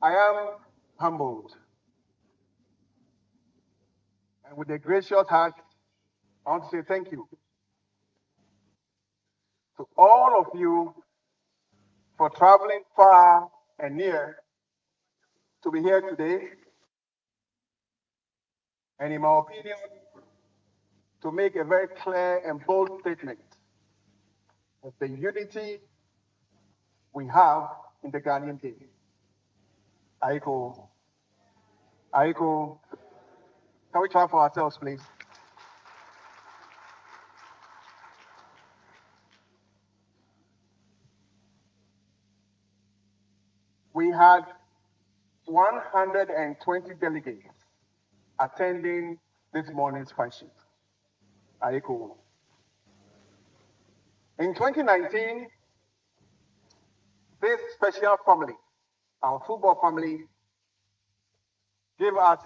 I am humbled, and with a gracious heart, I want to say thank you to all of you for traveling far and near to be here today, and in my opinion, to make a very clear and bold statement of the unity we have in the Ghanaian people. Aiko, Aiko, can we clap for ourselves, please? We had 120 delegates attending this morning's function. Aiko. In 2019, this special family, our football family, gave us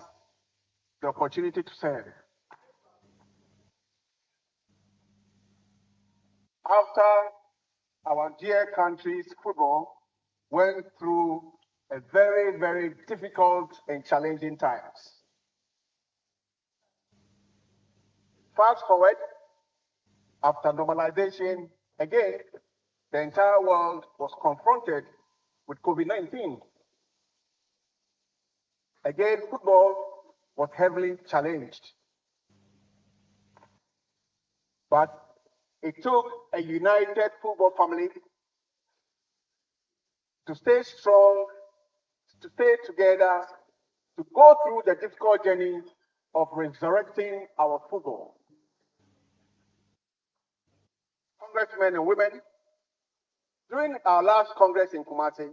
the opportunity to serve. After our dear country's football went through a very, very difficult and challenging times. Fast forward, after normalization, again, the entire world was confronted with COVID-19. Again, football was heavily challenged. But it took a united football family to stay strong, to stay together, to go through the difficult journey of resurrecting our football. Congressmen and women, during our last Congress in Kumasi,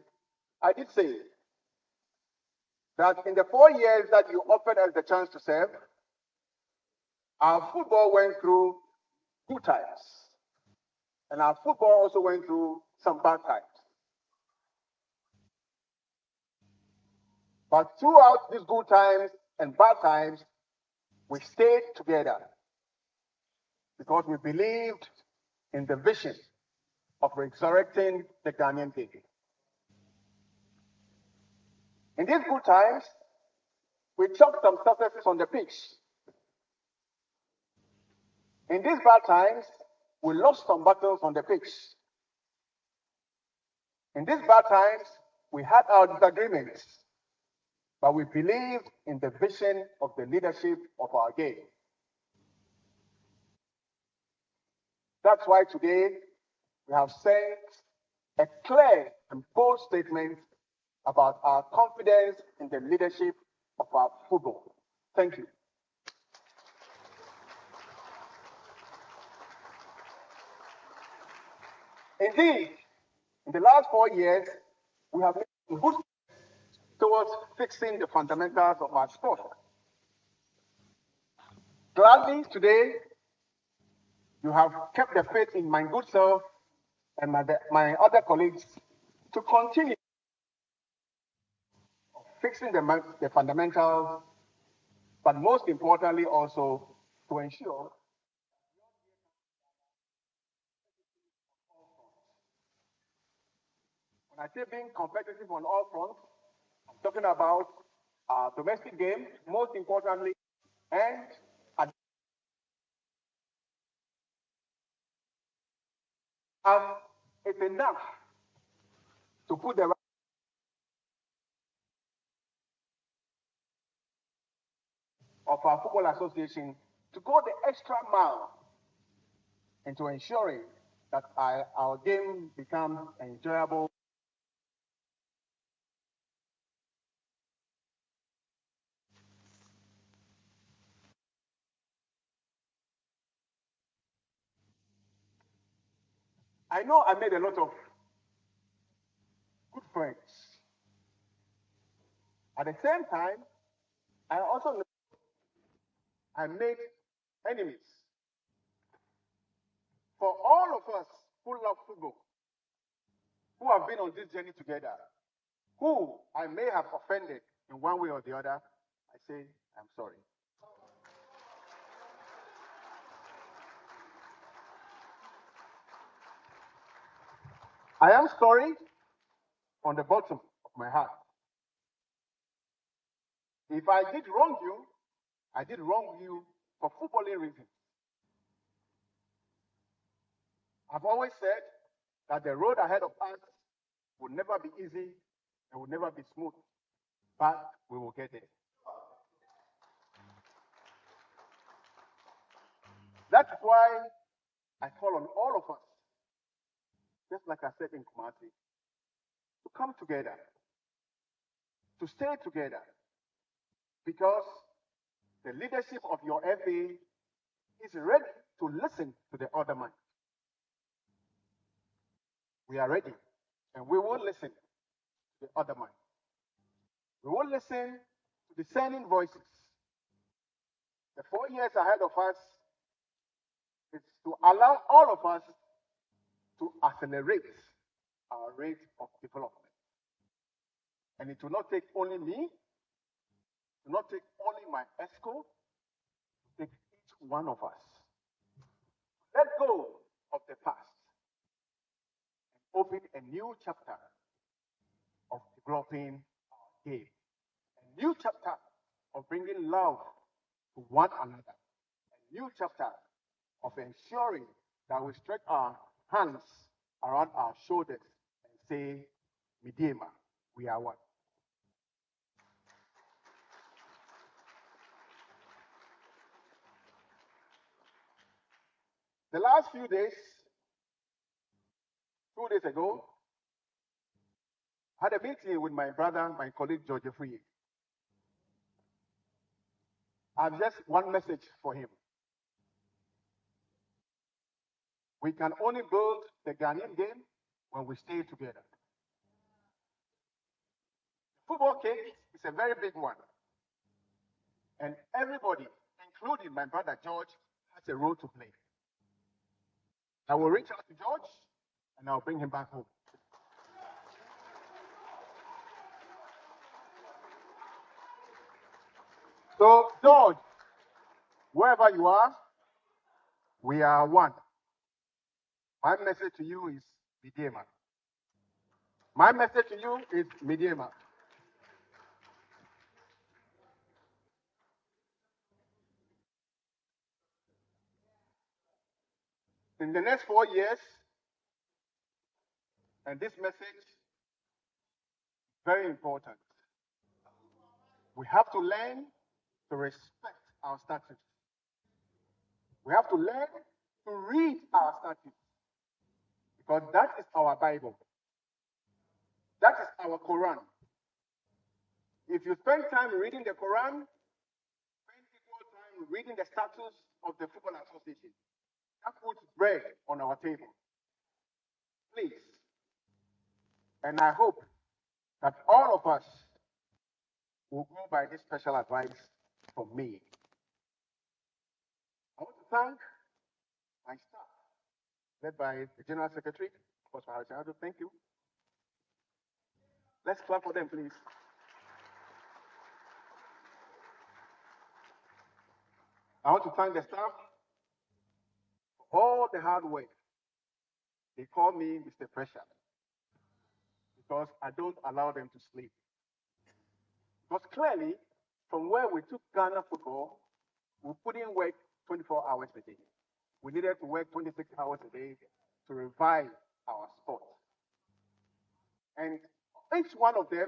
I did say that in the 4 years that you offered us the chance to serve, our football went through good times. And our football also went through some bad times. But throughout these good times and bad times, we stayed together because we believed in the vision of resurrecting the Ghanaian people. In these good times, we chalked some successes on the pitch. In these bad times, we lost some battles on the pitch. In these bad times, we had our disagreements, but we believed in the vision of the leadership of our game. That's why today we have sent a clear and bold statement about our confidence in the leadership of our football. Thank you. Indeed, in the last 4 years, we have made good towards fixing the fundamentals of our sport. Gladly, today, you have kept the faith in my good self and my other colleagues to continue fixing the fundamentals, but most importantly also to ensure when I say being competitive on all fronts, I'm talking about domestic game, most importantly, and it's enough to put the of our football association to go the extra mile into ensuring that our game becomes enjoyable. I know I made a lot of good friends. At the same time, I also know I made enemies. For all of us who love football, who have been on this journey together, who I may have offended in one way or the other, I say I'm sorry. I am sorry from the bottom of my heart. If I did wrong you, I did wrong you for footballing reasons. I've always said that the road ahead of us will never be easy and will never be smooth, but we will get there. That's why I call on all of us, just like I said in Kumasi, to come together, to stay together, because the leadership of your FA is ready to listen to the other man. We are ready, and we will listen to the other man. We will listen to discerning voices. The 4 years ahead of us is to allow all of us to accelerate our rate of development. And it will not take only me, it will not take only my ESCO, it will take each one of us. Let go of the past and open a new chapter of developing our game. A new chapter of bringing love to one another. A new chapter of ensuring that we stretch our hands around our shoulders and say, Midiema, we are one. The last few days, 2 days ago, I had a meeting with my brother, my colleague, George Afriyie. I have just one message for him. We can only build the Ghanaian game when we stay together. Football cake is a very big one. And everybody, including my brother George, has a role to play. I will reach out to George and I'll bring him back home. So, George, wherever you are, we are one. My message to you is Midiema. My message to you is Midiema. In the next 4 years, and this message is very important, we have to learn to respect our statutes. We have to learn to read our statutes, because that is our Bible. That is our Quran. If you spend time reading the Quran, spend equal time reading the statutes of the Football Association. That puts bread on our table. Please. And I hope that all of us will go by this special advice from me. I want to thank my staff, led by the General Secretary, Pastor Harishado. Thank you. Let's clap for them, please. I want to thank the staff for all the hard work. They call me Mr. Pressure because I don't allow them to sleep. Because clearly, from where we took Ghana football, we put in work 24 hours a day. We needed to work 26 hours a day to revive our sport. And each one of them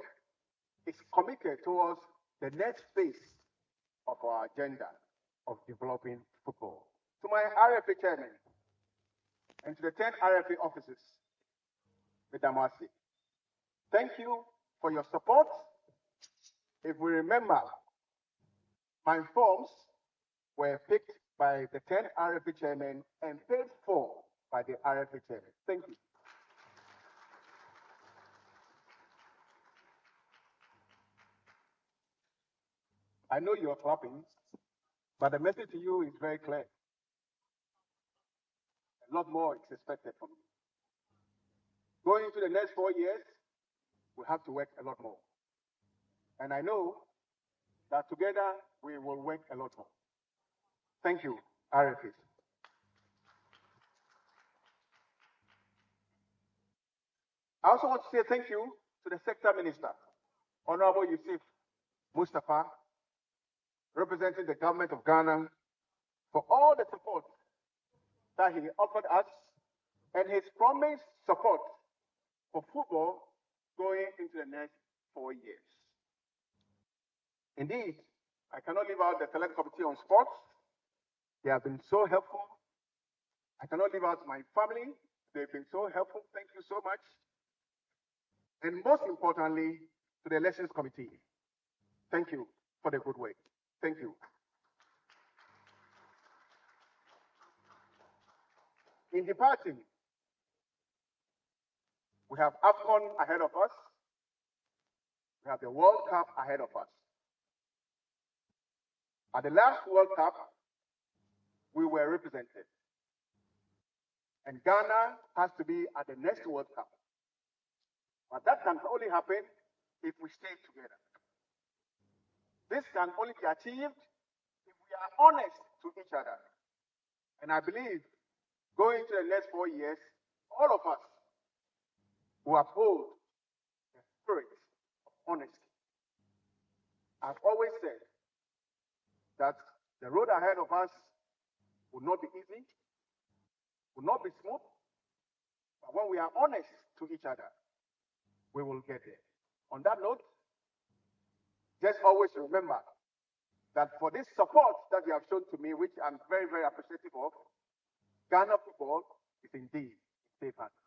is committed towards the next phase of our agenda of developing football. To my RFA chairman and to the 10 RFA officers, Madam Asi, thank you for your support. If we remember, my forms were picked by the 10 RFA chairman and paid for by the RFA chairman. Thank you. I know you're clapping, but the message to you is very clear. A lot more is expected from you. Going into the next 4 years, we have to work a lot more. And I know that together we will work a lot more. Thank you, RFAs. I also want to say thank you to the sector minister, Honorable Yusuf Mustafa, representing the government of Ghana, for all the support that he offered us and his promised support for football going into the next 4 years. Indeed, I cannot leave out the Select Committee on Sports. They have been so helpful. I cannot leave out my family. They've been so helpful. Thank you so much. And most importantly, to the Elections Committee, thank you for the good work. Thank you. In departing, we have AFCON ahead of us. We have the World Cup ahead of us. At the last World Cup, we were represented. And Ghana has to be at the next World Cup. But that can only happen if we stay together. This can only be achieved if we are honest to each other. And I believe going to the next 4 years, all of us will uphold the spirit of honesty. I've always said that the road ahead of us will not be easy, will not be smooth, but when we are honest to each other, we will get there. On that note, just always remember that for this support that you have shown to me, which I'm very, very appreciative of, Ghana football is indeed in safe hands.